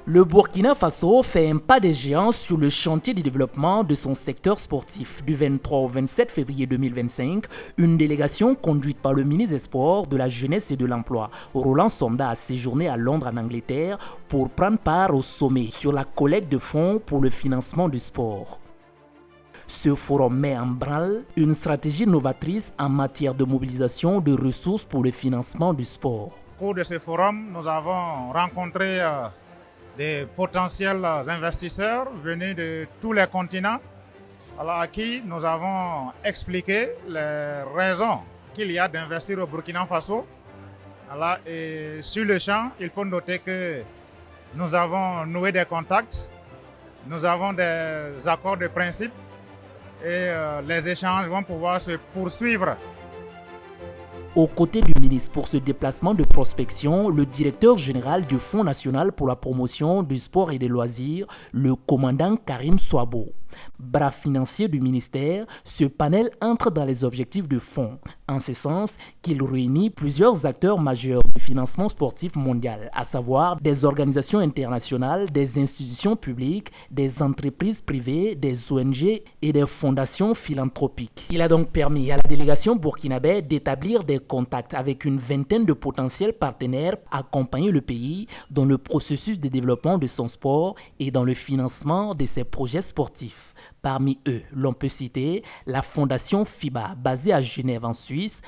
Le Burkina Faso fait un pas de géant sur le chantier du développement de son secteur sportif. Du 23 au 27 février 2025, une délégation conduite par le ministre des Sports, de la Jeunesse et de l'Emploi, Roland Sonda, a séjourné à Londres en Angleterre pour prendre part au sommet sur la collecte de fonds pour le financement du sport. Ce forum met en branle une stratégie novatrice en matière de mobilisation de ressources pour le financement du sport. Au cours de ce forum, nous avons rencontré des potentiels investisseurs venus de tous les continents, à qui nous avons expliqué les raisons qu'il y a d'investir au Burkina Faso. Et sur le champ, il faut noter que nous avons noué des contacts, nous avons des accords de principe et les échanges vont pouvoir se poursuivre. Aux côtés du ministre pour ce déplacement de prospection, le directeur général du Fonds national pour la promotion du sport et des loisirs, le commandant Karim Souabo. Bras financier du ministère, ce panel entre dans les objectifs du fonds, en ce sens qu'il réunit plusieurs acteurs majeurs du financement sportif mondial, à savoir des organisations internationales, des institutions publiques, des entreprises privées, des ONG et des fondations philanthropiques. Il a donc permis à la délégation burkinabé d'établir des contacts avec une vingtaine de potentiels partenaires pour accompagner le pays dans le processus de développement de son sport et dans le financement de ses projets sportifs. Parmi eux, l'on peut citer la fondation FIBA basée à Genève en Suisse,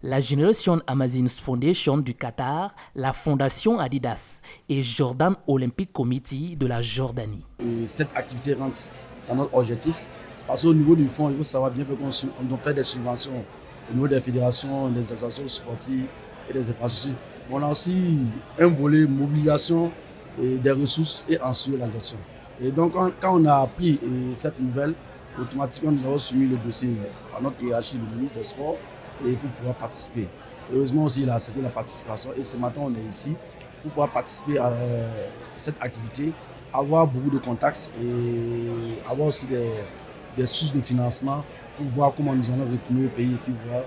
la Generation Amazons Foundation du Qatar, la fondation Adidas et Jordan Olympic Committee de la Jordanie. Cette activité rentre dans notre objectif parce qu'au niveau du fonds, il faut savoir bien qu'on doit faire des subventions au niveau des fédérations, des associations sportives et des infrastructures. On a aussi un volet mobilisation et des ressources et ensuite la gestion. Et donc, quand on a appris cette nouvelle, automatiquement, nous avons soumis le dossier à notre hiérarchie, le ministre des Sports, et pour pouvoir participer. Heureusement aussi, il a accepté la participation. Et ce matin, on est ici pour pouvoir participer à cette activité, avoir beaucoup de contacts et avoir aussi des sources de financement pour voir comment nous allons retourner au pays et puis voir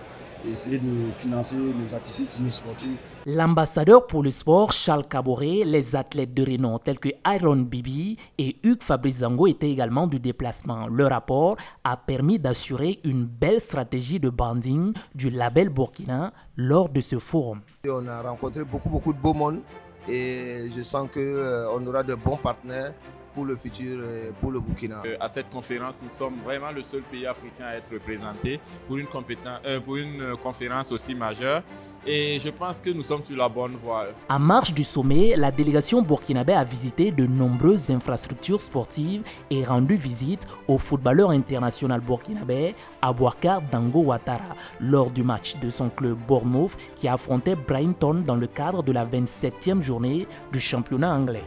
essayer de financer nos activités sportives. L'ambassadeur pour le sport, Charles Caboret, les athlètes de renom tels que Iron Bibi et Hugues Fabrice Zango étaient également du déplacement. Le rapport a permis d'assurer une belle stratégie de branding du label Burkina lors de ce forum. On a rencontré beaucoup de beau monde et je sens qu'on aura de bons partenaires pour le futur, pour le Burkina. À cette conférence, nous sommes vraiment le seul pays africain à être représenté pour une conférence aussi majeure et je pense que nous sommes sur la bonne voie. En marge du sommet, la délégation burkinabé a visité de nombreuses infrastructures sportives et rendu visite au footballeur international burkinabé Abouakar Dango Ouattara lors du match de son club Bournemouth qui affrontait Brighton dans le cadre de la 27e journée du championnat anglais.